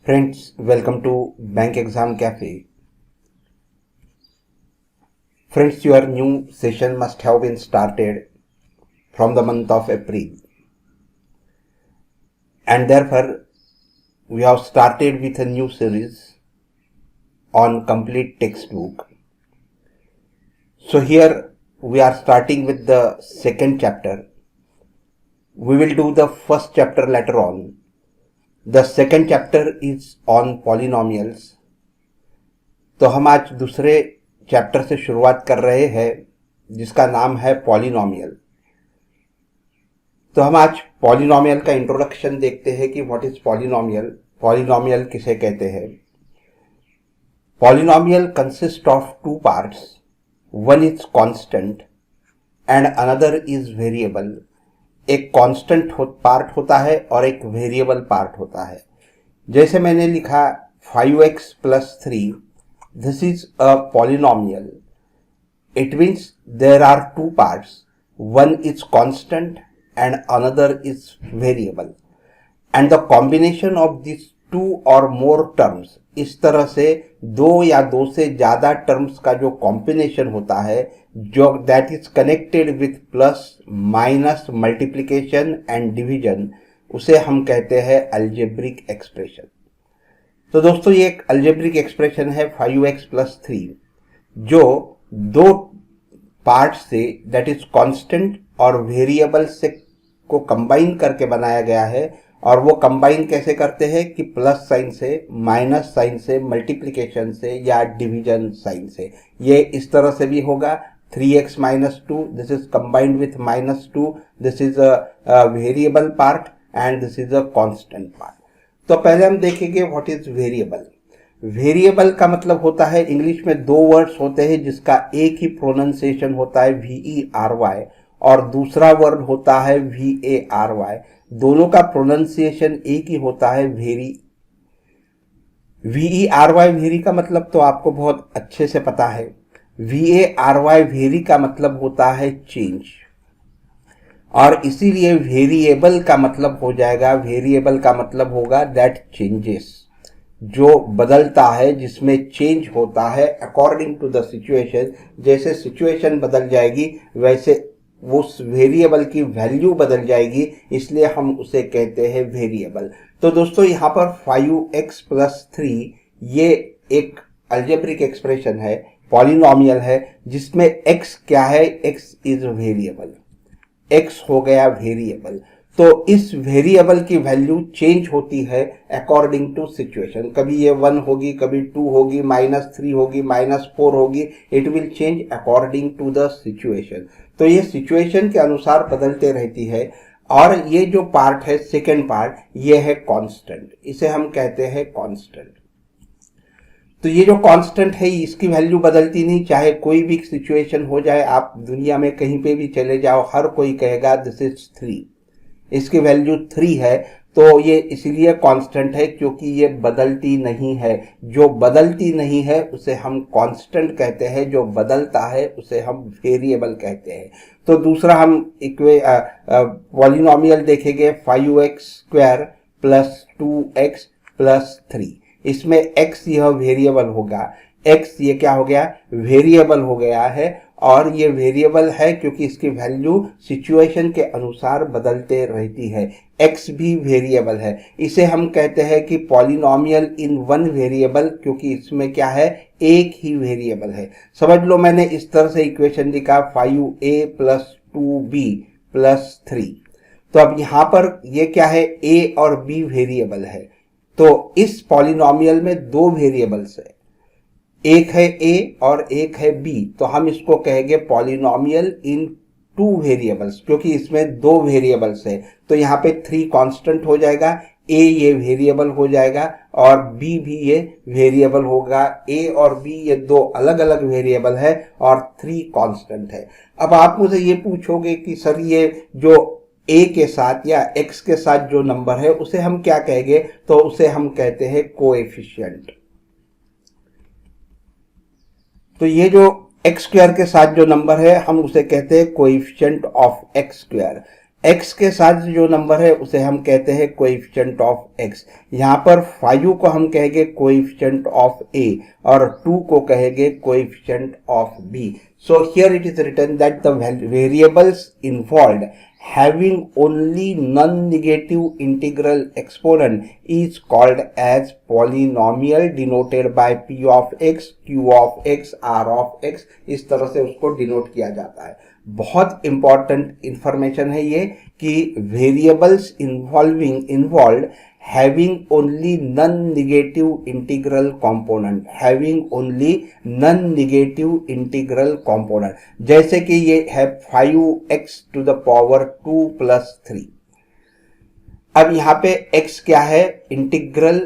Friends, welcome to Bank Exam Cafe. Friends, your new session must have been started from the month of April. And therefore, we have started with a new series on complete textbook. So here we are starting with the second chapter. We will do the first chapter later on. The second chapter is on polynomials. तो हम आज दूसरे chapter से शुरुआत कर रहे हैं जिसका नाम है पॉलिनोमियल। तो हम आज पॉलिनोमियल का इंट्रोडक्शन देखते हैं कि व्हाट इज पॉलिनोमियल, पॉलिनोमियल किसे कहते हैं। Polynomial consist of two parts, one is constant and another is variable. एक कांस्टेंट पार्ट होता है और एक वेरिएबल पार्ट होता है। जैसे मैंने लिखा 5x plus 3, this is a polynomial. It means there are two parts. One is constant and another is variable. And the combination of these two or more terms, इस तरह से दो या दो से ज्यादा टर्म्स का जो कॉम्बिनेशन होता है, जो that is connected with plus minus multiplication and division, उसे हम कहते हैं अलजेब्रिक एक्सप्रेशन। तो दोस्तों ये एक अलजेब्रिक एक्सप्रेशन है 5x plus 3 जो दो part say that is constant और वेरिएबल से को कंबाइन करके बनाया गया है। और वो कंबाइन कैसे करते हैं कि प्लस साइन से, माइनस साइन से, मल्टीप्लिकेशन से या डिवीजन साइन से। ये इस तरह से भी होगा 3x minus 2, this is combined with -2, this is a variable part and this is a constant part. तो पहले हम देखेंगे व्हाट इज वेरिएबल। वेरिएबल का मतलब होता है, इंग्लिश में दो वर्ड्स होते हैं जिसका एक ही प्रोनाउंसिएशन होता है VERY और दूसरा वर्ड होता है VARY। दोनों का प्रोनाउंसिएशन एक ही होता है वेरी। VERY वेरी का मतलब तो आपको बहुत अच्छे से पता है। VARY वेरी का मतलब होता है चेंज, और इसीलिए वेरिएबल का मतलब हो जाएगा, वेरिएबल का मतलब होगा दैट चेंजेस, जो बदलता है, जिसमें चेंज होता है अकॉर्डिंग टू द सिचुएशन। जैसे सिचुएशन बदल जाएगी वैसे उस वेरिएबल की वैल्यू बदल जाएगी, इसलिए हम उसे कहते हैं वेरिएबल। तो दोस्तों यहाँ पर 5x plus 3 ये एक अलजेब्रिक एक्सप्रेशन है, पॉलिनोमियल है, जिसमें x क्या है, x इज वेरिएबल, x हो गया वेरिएबल। तो इस वेरिएबल की वैल्यू चेंज होती है अकॉर्डिंग टू सिचुएशन। कभी ये 1 होगी, कभी 2 होगी, -3 होगी, -4 होगी। It will change according to the situation. तो ये सिचुएशन के अनुसार बदलते रहती है। और ये जो पार्ट है, सेकेंड पार्ट, ये है कांस्टेंट, इसे हम कहते हैं कांस्टेंट। तो ये जो कांस्टेंट है इसकी वैल्यू बदलती नहीं, चाहे कोई भी सिचुएशन हो जाए, आप दुनिया में कहीं पे भी चले जाओ, हर कोई कहेगा दिस इज 3, इसकी वैल्यू 3 है। तो ये इसलिए कांस्टेंट है क्योंकि ये बदलती नहीं है। जो बदलती नहीं है उसे हम कांस्टेंट कहते हैं, जो बदलता है उसे हम वेरिएबल कहते हैं। तो दूसरा हम पॉलिनोमियल देखेंगे 5x² plus 2x plus 3। इसमें x यह वेरिएबल होगा, x ये क्या हो गया, वेरिएबल हो गया है। और ये वेरिएबल है क्योंकि इसकी वैल्यू सिचुएशन के अनुसार बदलते रहती है। x भी वेरिएबल है, इसे हम कहते हैं कि पॉलिनोमियल इन वन वेरिएबल, क्योंकि इसमें क्या है, एक ही वेरिएबल है। समझ लो मैंने इस तरह से इक्वेशन लिखा 5a plus 2b plus 3। तो अब यहां पर ये क्या है, a और b वेरिएबल है। तो इस पॉलिनोमियल में दो वेरिएबल्स है, एक है a और एक है b। तो हम इसको कहेंगे पॉलिनोमियल इन टू वेरिएबल्स, क्योंकि इसमें दो वेरिएबल्स है। तो यहाँ पे 3 कांस्टेंट हो जाएगा, a ये वेरिएबल हो जाएगा और b भी ये वेरिएबल होगा। a और b ये दो अलग अलग वेरिएबल है और 3 कांस्टेंट है। अब आप मुझे ये पूछोगे कि सर ये जो a के साथ या x के साथ जो नंबर है उसे हम क्या कहेंगे, तो उसे हम कहते हैं कोएफिशिएंट। तो ये जो x² के साथ जो नंबर है हम उसे कहते हैं कोएफिशिएंट ऑफ x²। x के साथ जो नंबर है उसे हम कहते हैं कोएफिशिएंट ऑफ x। यहाँ पर 5 को हम कहेंगे कोएफिशिएंट ऑफ a और 2 को कहेंगे coefficient of b। So here it is written that the variables involved having only non-negative integral exponent is called as polynomial denoted by p of x, q of x, r of x। इस तरह से उसको denote किया जाता है। बहुत important information है ये कि variables involved having only non-negative integral component, having only non-negative integral component, जैसे कि ये है 5x to the power 2 plus 3। अब यहाँ पे x क्या है? इंटीग्रल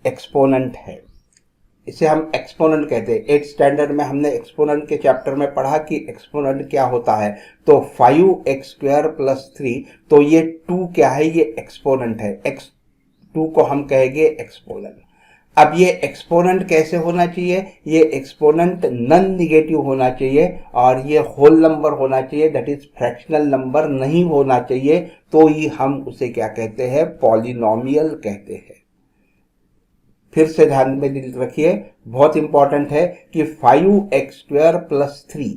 एक्सपोनेंट है, इसे हम एक्सपोनेंट कहते हैं। 8th स्टैंडर्ड में हमने एक्सपोनेंट के चैप्टर में पढ़ा कि एक्सपोनेंट क्या होता है। तो 5x² plus 3, तो ये 2 क्या है? ये एक्सपोनेंट है। x2 को हम कहेंगे एक्सपोनेंट। अब ये एक्सपोनेंट कैसे होना चाहिए? ये एक्सपोनेंट नॉन निगेटिव होना चाहिए और ये होल नंबर होना चाहिए, दैट इज फ्रैक्शनल नंबर नहीं होना चाहिए। तो ही हम उसे क्या कहते हैं? पॉलिनोमियल कहते हैं। फिर से ध्यान में रखिए, बहुत इंपॉर्टेंट है कि 5x² plus 3,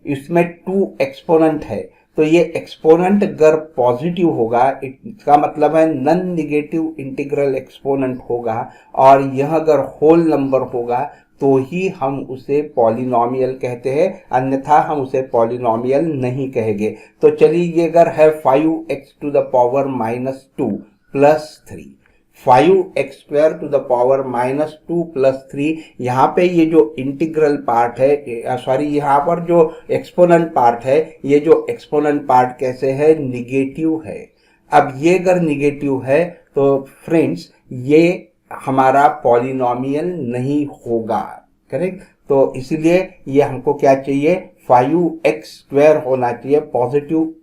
इसमें 2 एक्सपोनेंट है। तो ये एक्सपोनेंट अगर पॉजिटिव होगा, इसका मतलब है नॉन निगेटिव इंटीग्रल एक्सपोनेंट होगा, और यह अगर होल नंबर होगा तो ही हम उसे पॉलिनोमियल कहते हैं, अन्यथा हम उसे पॉलिनोमियल नहीं कहेंगे। तो चलिए, ये अगर है 5x to the power -2 plus 3, 5x² to the power -2 plus 3, यहाँ पे ये जो इंटीग्रल पार्ट है, सॉरी, यहाँ पर जो एक्सपोनेंट पार्ट है, ये जो एक्सपोनेंट पार्ट कैसे है? निगेटिव है। अब ये अगर निगेटिव है तो फ्रेंड्स ये हमारा पॉलिनोमियल नहीं होगा, करेक्ट? तो इसीलिए ये हमको क्या चाहिए? 5x² होना चाहिए, पॉजिटिव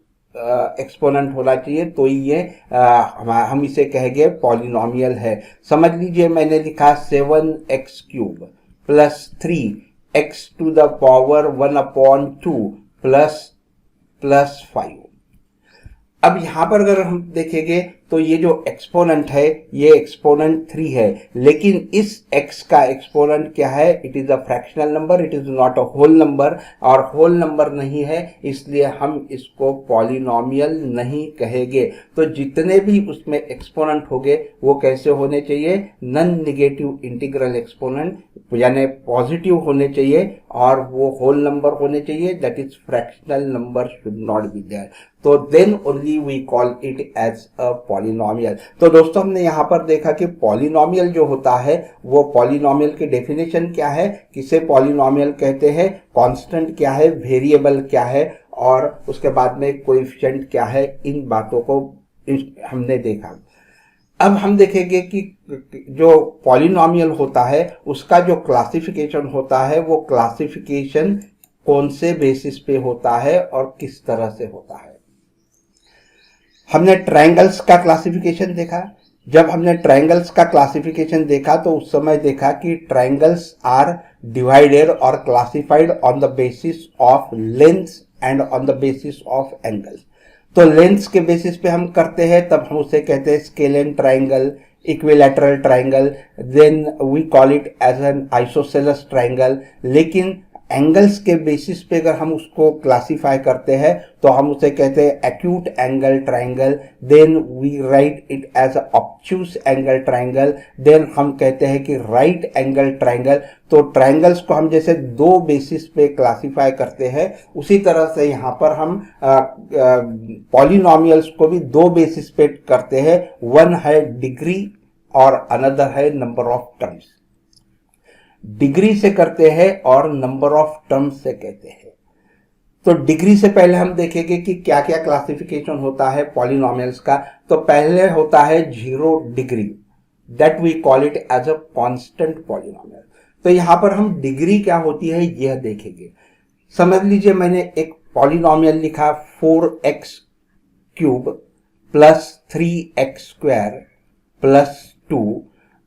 एक्सपोनेंट होना चाहिए, तो ये हम इसे कहेंगे पॉलिनोमियल है। समझ लीजिए, मैंने लिखा 7x³ plus 3x to the power 1/2 plus 5। अब यहां पर अगर हम देखेंगे तो ये जो एक्सपोनेंट है, ये एक्सपोनेंट 3 है, लेकिन इस x का एक्सपोनेंट क्या है? It is a fractional number, it is not a whole number, और होल नंबर नहीं है, इसलिए हम इसको पॉलिनोमियल नहीं कहेंगे। तो जितने भी उसमें एक्सपोनेंट होंगे वो कैसे होने चाहिए? नॉन निगेटिव इंटीग्रल एक्सपोनेंट, यानी पॉजिटिव होने चाहिए, और वो होल नंबर होने चाहिए, that is fractional number should not be there. तो then only we call it as a polynomial. तो दोस्तों, हमने यहाँ पर देखा कि पॉलिनोमियल जो होता है वो पॉलिनोमियल की डेफिनेशन क्या है, किसे पॉलिनोमियल कहते हैं, कांस्टेंट क्या है, वेरिएबल क्या है, और उसके बाद में कोएफिशिएंट क्या है, इन बातों को हमने देखा। अब हम देखेंगे कि जो पॉलिनोमियल होता है उसका जो क्लासिफिकेशन होता है, वो क्लासिफिकेशन कौन से बेसिस पे होता है और किस तरह से होता है। हमने ट्रायंगल्स का क्लासिफिकेशन देखा। जब हमने ट्रायंगल्स का क्लासिफिकेशन देखा तो उस समय देखा कि ट्रायंगल्स आर डिवाइडेड और classified on the basis of lengths and on the basis of angles. तो लेंथ्स के बेसिस पे हम करते हैं, तब हम उसे कहते हैं scalene triangle, equilateral triangle, then we call it as an isosceles triangle. लेकिन एंगल्स के बेसिस पे अगर हम उसको क्लासिफाई करते हैं तो हम उसे कहते हैं acute angle triangle, then we write it as obtuse angle triangle, then हम कहते हैं कि राइट एंगल ट्रायंगल। तो ट्रायंगल्स को हम जैसे दो बेसिस पे क्लासिफाई करते हैं, उसी तरह से यहाँ पर हम पॉलिनोमियल्स को भी दो बेसिस पे करते हैं। वन है डिग्री और अनदर है नंबर ऑफ टर्म्स। डिग्री से करते हैं और नंबर ऑफ टर्म्स से कहते हैं। तो डिग्री से पहले हम देखेंगे कि क्या क्या क्लासिफिकेशन होता है पॉलिनोमियल्स का। तो पहले होता है 0 degree, that we call it as a constant polynomial. तो यहां पर हम डिग्री क्या होती है यह देखेंगे। समझ लीजिए, मैंने एक पॉलिनोमियल लिखा 4x³ प्लस 3x² प्लस 2।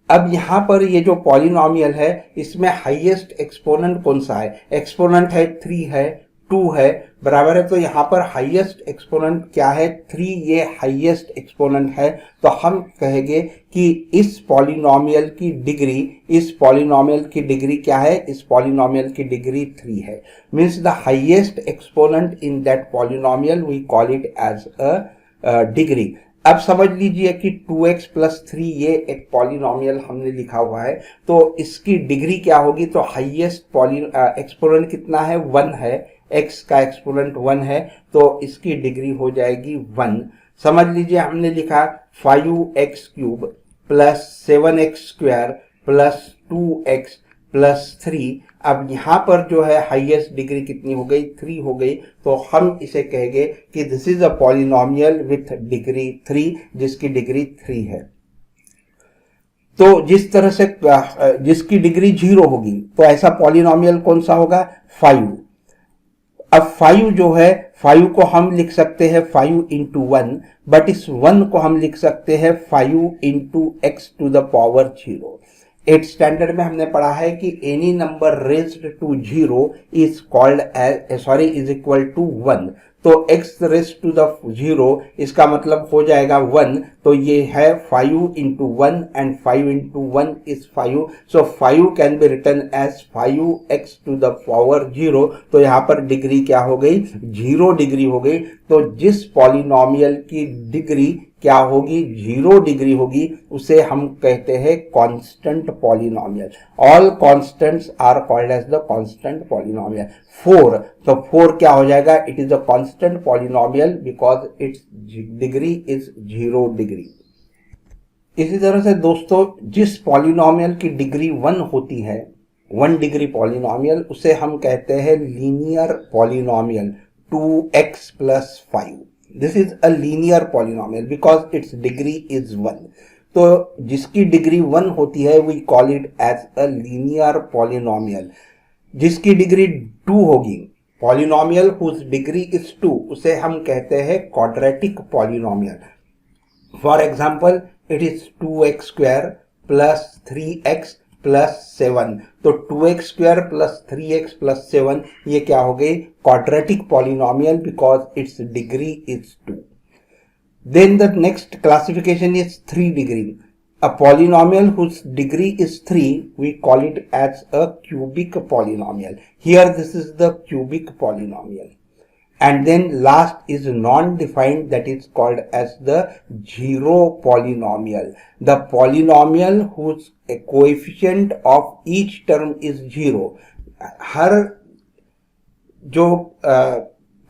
अब यहां पर ये जो पॉलिनोमियल है इसमें हाईएस्ट एक्सपोनेंट कौन सा है? एक्सपोनेंट है 3 है, 2 है बराबर है, तो यहाँ पर हाईएस्ट एक्सपोनेंट क्या है 3, ये हाईएस्ट एक्सपोनेंट है। तो हम कहेंगे कि इस पॉलिनोमियल की डिग्री क्या है, इस पॉलिनोमियल की डिग्री 3 है। Means the highest exponent in that polynomial we call it as a degree. अब समझ लीजिए कि 2x प्लस 3 ये एक पॉलिनोमियल हमने लिखा हुआ है, तो इसकी डिग्री क्या होगी, तो हाईएस्ट एक्सपोनेंट कितना है 1 है, x का एक्सपोनेंट 1 है, तो इसकी डिग्री हो जाएगी 1। समझ लीजिए हमने लिखा 5x cube plus 7x square plus 2x plus 3। अब यहाँ पर जो है हाईएस्ट डिग्री कितनी हो गई, 3 हो गई, तो हम इसे कहेंगे कि this is a polynomial with degree 3, जिसकी डिग्री 3 है। तो जिस तरह से जिसकी डिग्री 0 होगी, तो ऐसा पॉलिनोमियल कौन सा होगा, 5। अब 5 जो है, 5 को हम लिख सकते हैं 5 इंटू 1, बट इस 1 को हम लिख सकते हैं 5 into X to the power 0। 8th standard में हमने पढ़ा है कि any number raised to 0 is called is equal to 1। तो x रेज्ड टू द 0 इसका मतलब हो जाएगा 1, तो ये है 5 into 1 and 5 into 1 is 5। So 5 can be written as 5x to the power 0। तो यहाँ पर डिग्री क्या हो गई, 0 डिग्री हो गई। तो जिस पॉलिनोमियल की डिग्री क्या होगी, 0 डिग्री होगी, उसे हम कहते हैं constant polynomial. All constants are called as the constant polynomial. 4, तो 4 क्या हो जाएगा, it is a constant polynomial because its degree is 0 degree. इसी तरह से दोस्तों, जिस पॉलिनोमियल की डिग्री 1 होती है, 1 डिग्री पॉलिनोमियल, उसे हम कहते हैं linear polynomial, 2x plus 5। This is a linear polynomial because its degree is 1. तो जिसकी डिग्री 1 होती है we call it as a linear polynomial। जिसकी डिग्री 2 होगी, polynomial whose degree is 2, उसे हम कहते हैं quadratic polynomial। For example, it is 2x square plus 3x plus 7। तो 2x square plus 3x plus 7 ये क्या हो गई, quadratic polynomial because its degree is 2। Then the next classification is 3 degree. A polynomial whose degree is 3 we call it as a cubic polynomial. Here this is the cubic polynomial. And then last is non-defined, that is called as the zero polynomial. The polynomial whose coefficient of each term is 0. हर जो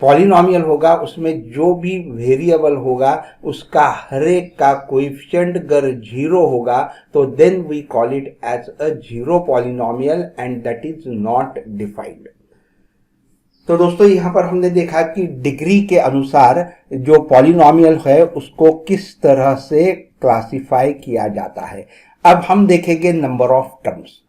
polynomial होगा उसमें जो भी variable होगा उसका हर एक का coefficient अगर 0 होगा तो then we call it as a zero polynomial and that is not defined. तो दोस्तों यहाँ पर हमने देखा कि डिग्री के अनुसार जो पॉलिनोमियल है उसको किस तरह से क्लासिफाई किया जाता है। अब हम देखेंगे नंबर ऑफ टर्म्स।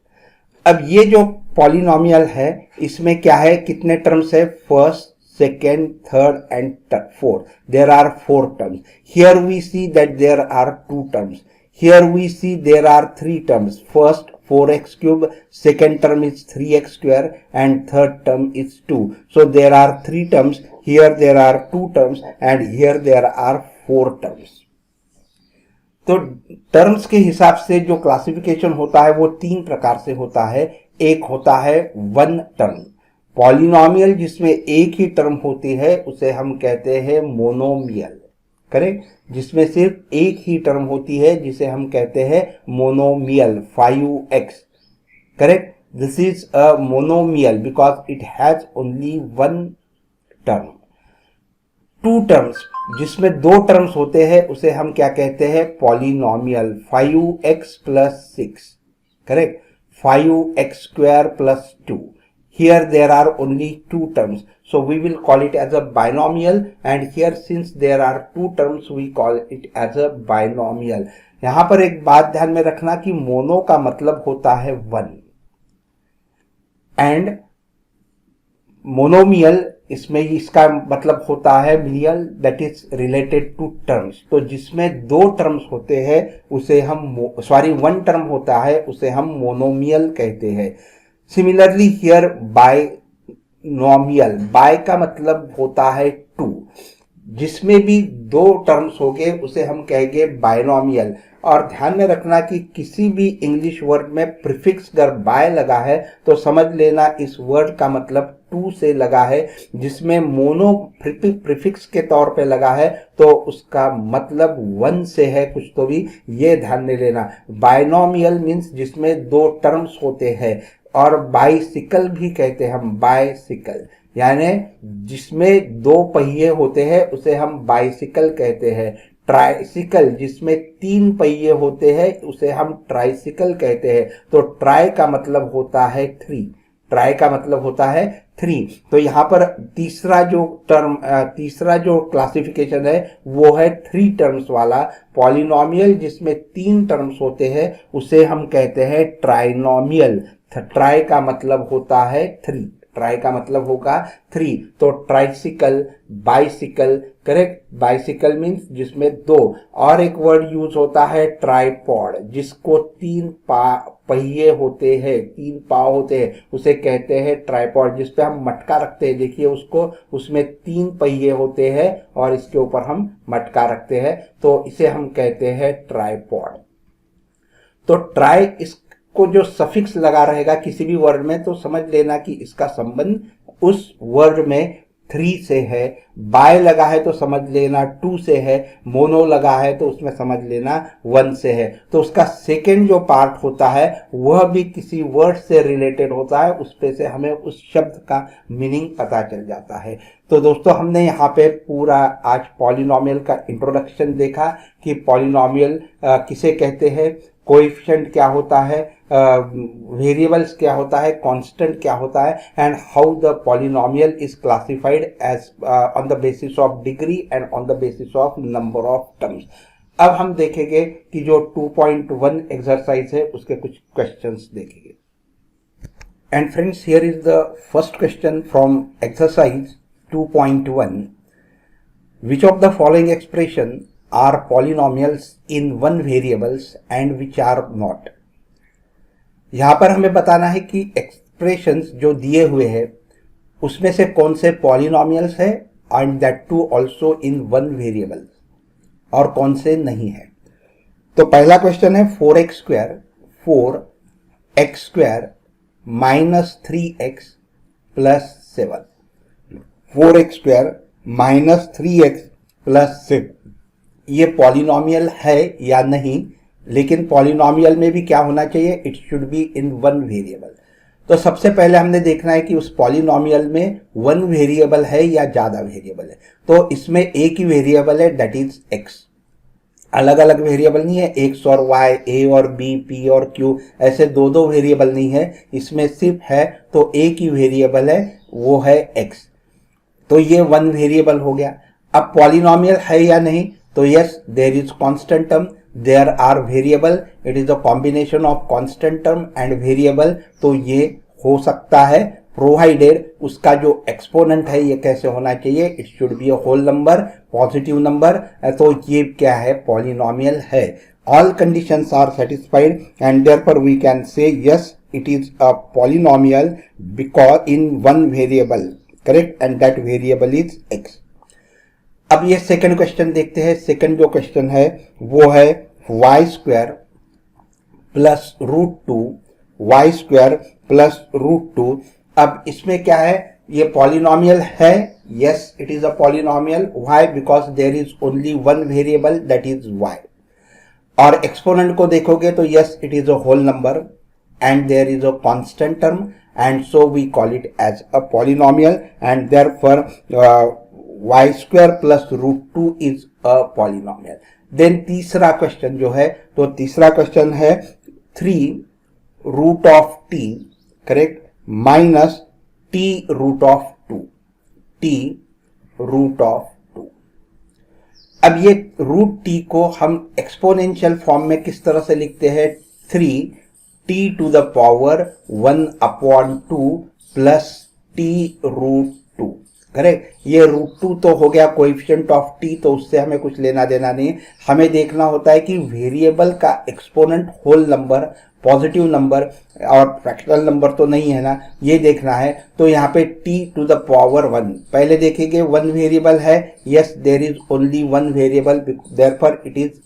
अब ये जो पॉलिनोमियल है इसमें क्या है, कितने टर्म्स है, first, second, third and fourth. There are 4 terms. Here we see that there are 2 terms. Here we see there are 3 terms. First 4x cube, second term is 3x square and third term is 2. So there are 3 terms. Here there are 2 terms and here there are 4 terms. तो terms के हिसाब से जो classification होता है वो 3 प्रकार से होता है। एक होता है 1 टर्म पॉलिनोमियल, जिसमें एक ही टर्म होती है उसे हम कहते हैं मोनोमियल। करेक्ट, जिसमें सिर्फ एक ही टर्म होती है जिसे हम कहते हैं monomial, 5x। Correct, this is a monomial because it has only 1 term. 2 terms, जिसमें 2 टर्म्स होते हैं उसे हम क्या कहते हैं, polynomial, 5x plus 6। Correct, 5x square plus 2। Here there are only 2 terms, so we will call it as a binomial, and here since there are 2 terms we call it as a binomial। यहाँ पर एक बात ध्यान में रखना कि mono का मतलब होता है 1 एंड मोनोमियल इसमें इसका मतलब होता है मियल, that is related to terms. तो जिसमें 2 टर्म्स होते हैं उसे हम 1 टर्म होता है उसे हम मोनोमियल कहते हैं। Similarly here बायनॉमियल, बाय का मतलब होता है टू, जिसमें भी दो टर्म्स हो गए उसे हम कहेंगे बायनॉमियल। और ध्यान में रखना कि किसी भी इंग्लिश वर्ड में प्रीफिक्स अगर बाय लगा है तो समझ लेना इस वर्ड का मतलब टू से लगा है, जिसमें मोनो प्रीफिक्स के तौर पे लगा है तो उसका मतलब वन से है कुछ तो भी, ये ध्यान में लेना। बायनॉमियल मीन्स जिसमें दो टर्म्स होते हैं, और बाइसिकल भी कहते हैं हम, बाइसिकल यानी जिसमें दो पहिए होते हैं उसे हम बाइसिकल कहते हैं। ट्राइसिकल जिसमें तीन पहिए होते हैं उसे हम ट्राइसिकल कहते हैं। तो ट्राई का मतलब होता है थ्री, ट्राई का मतलब होता है थ्री। तो यहाँ पर तीसरा जो क्लासिफिकेशन है वो है थ्री टर्म्स वाला। पॉलिनॉमियल जिसमें तीन टर्म्स होते हैं उसे हम कहते हैं ट्राइनॉमियल। ट्राई का मतलब होता है थ्री, ट्राई का मतलब होगा थ्री। तो tricycle, bicycle, correct. Bicycle means जिसमें दो, और एक वर्ड यूज होता है ट्राइपॉड, जिसको तीन पहिए होते हैं, तीन पाव होते हैं, उसे कहते हैं ट्राइपॉड। जिसपे हम मटका रखते हैं, देखिए उसको, उसमें तीन पहिए होते हैं और इसके ऊपर हम मटका रखते हैं, तो इसे हम कहते हैं ट्राइपॉड। तो ट्राई को जो सफिक्स लगा रहेगा किसी भी वर्ड में तो समझ लेना कि इसका संबंध उस वर्ड में थ्री से है। बाय लगा है तो समझ लेना टू से है। मोनो लगा है तो उसमें समझ लेना वन से है। तो उसका सेकेंड जो पार्ट होता है वह भी किसी वर्ड से रिलेटेड होता है, उस पे से हमें उस शब्द का मीनिंग पता चल जाता है। तो दोस्तों हमने यहाँ पे पूरा आज पॉलिनॉमियल का इंट्रोडक्शन देखा कि पॉलिनॉमियल किसे कहते हैं, कोएफिशिएंट क्या होता है, वेरिएबल्स क्या होता है, कांस्टेंट क्या होता है, and how the polynomial is classified as on the basis of degree and on the basis of number of terms. अब हम देखेंगे कि जो 2.1 एक्सरसाइज है उसके कुछ क्वेश्चंस देखेंगे। And friends, here is the first question from exercise 2.1। Which of the following expression are polynomials in one variables and which are not। यहां पर हमें बताना है कि एक्सप्रेशंस जो दिए हुए हैं उसमें से कौन से पॉलिनॉमियल्स है and that too also in one variable, और कौन से नहीं है। तो पहला क्वेश्चन है 4x square 4x square minus 3x plus 7, 4x square minus 3x plus 7 ये पॉलिनॉमियल है या नहीं। लेकिन पॉलिनॉमियल में भी क्या होना चाहिए, it should be in one variable. तो सबसे पहले हमने देखना है कि उस पॉलिनॉमियल में वन वेरिएबल है या ज्यादा वेरिएबल है। तो इसमें एक ही वेरिएबल है, दैट इज एक्स। अलग अलग वेरिएबल नहीं है, एक्स और वाई, ए और बी, पी और क्यू, ऐसे दो दो वेरिएबल नहीं है। इसमें सिर्फ है तो एक ही वेरिएबल है, वो है एक्स। तो ये वन वेरिएबल हो गया। अब पॉलिनॉमियल है या नहीं, तो yes, there is constant term, there are variable, it is a combination of constant term and variable. तो ये हो सकता है प्रोवाइडेड उसका जो एक्सपोनेंट है ये कैसे होना चाहिए, it should be a whole number, positive number. तो ये क्या है, पॉलिनॉमियल है। All conditions are satisfied and therefore we can say yes it is a polynomial because in one variable, correct, and that variable is x. अब ये second question देखते हैं। Second जो क्वेश्चन है वो है y square plus root two, y square plus root two. अब इसमें क्या है, ये पॉलिनॉमियल है, yes it is a polynomial. Why, because there is only one variable that is y. और एक्सपोनेंट को देखोगे तो yes it is a whole number and there is a constant term and so we call it as a polynomial and therefore y square plus root two is a polynomial. Then तीसरा question जो है, तो तीसरा question है 3 root of t, correct, minus t root of 2, t root of 2। अब ये root t को हम एक्सपोनेंशियल फॉर्म में किस तरह से लिखते हैं, 3t to the power 1 upon 2 plus t root 2, correct. ये √2 तो हो गया कोएफिशिएंट ऑफ टी, तो उससे हमें कुछ लेना देना नहीं है। हमें देखना होता है कि वेरिएबल का exponent whole number, positive number और फ्रैक्शनल नंबर तो नहीं है ना, ये देखना है। तो यहाँ पे t⁻1 पहले देखेंगे, वन वेरिएबल है, yes there is only one variable, therefore it is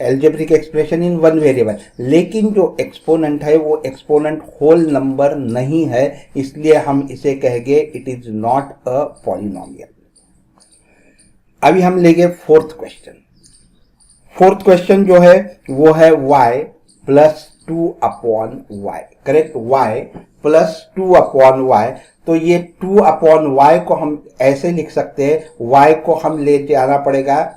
algebraic expression in one variable. लेकिन जो एक्सपोनेंट है वो एक्सपोनेंट होल नंबर नहीं है, इसलिए हम इसे कहेंगे it is not a polynomial. अभी हम लेंगे फोर्थ क्वेश्चन। फोर्थ क्वेश्चन जो है वो है y plus 2/y, correct, y plus 2/y। तो ये 2/y को हम ऐसे लिख सकते हैं, y को हम ले जाना पड़ेगा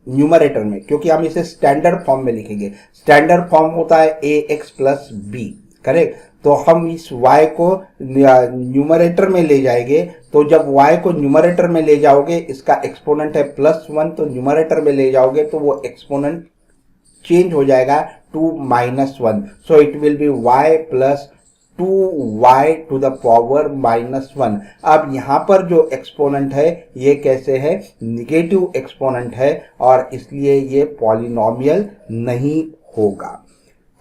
न्यूमरेटर में, क्योंकि हम इसे स्टैंडर्ड फॉर्म में लिखेंगे। स्टैंडर्ड फॉर्म होता है ax प्लस b, करेक्ट। तो हम इस y को न्यूमरेटर में ले जाएंगे, तो जब y को न्यूमरेटर में ले जाओगे, इसका एक्सपोनेंट है +1, तो न्यूमरेटर में ले जाओगे तो वो एक्सपोनेंट चेंज हो जाएगा to -1, so it will be y plus 2y to the power -1। अब यहां पर जो एक्सपोनेंट है ये कैसे है, निगेटिव एक्सपोनेंट है, और इसलिए ये पॉलिनोमियल नहीं होगा।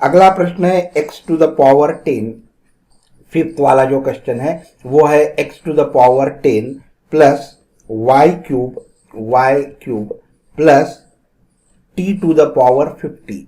अगला प्रश्न है x to the power 10, fifth वाला जो क्वेश्चन है वो है x to the power 10 plus y cube plus t to the power 50।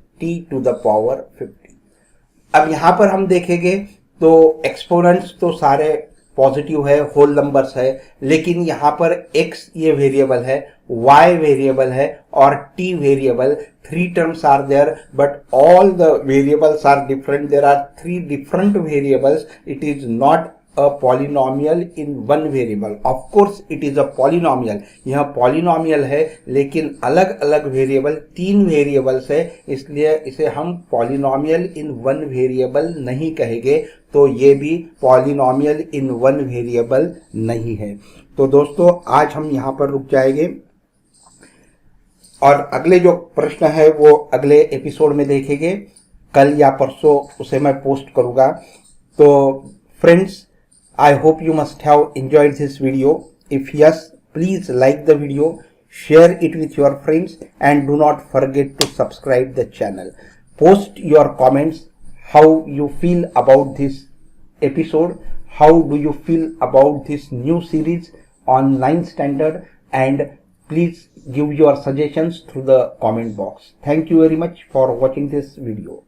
अब यहां पर हम देखेंगे तो एक्सपोनेंट्स तो सारे पॉजिटिव है, होल नंबर्स है, लेकिन यहां पर x ये वेरिएबल है, y वेरिएबल है और t variable. 3 terms are there, but all the variables are different. There are 3 different variables. It is not a polynomial in one variable. Of course it is a polynomial. यह polynomial है, लेकिन अलग अलग variable, 3 variables है, इसलिए इसे हम polynomial इन one variable नहीं कहेंगे। तो ये भी पॉलिनोमियल इन वन वेरिएबल नहीं है। तो दोस्तों आज हम यहाँ पर रुक जाएंगे, और अगले जो प्रश्न है वो अगले एपिसोड में देखेंगे, कल या परसों उसे मैं पोस्ट करूँगा। तो friends, I hope you must have enjoyed this video. If yes, please like the video, share it with your friends, and do not forget to subscribe the channel. Post your comments, how you feel about this episode, how do you feel about this new series on 9th standard, and please give your suggestions through the comment box. Thank you very much for watching this video.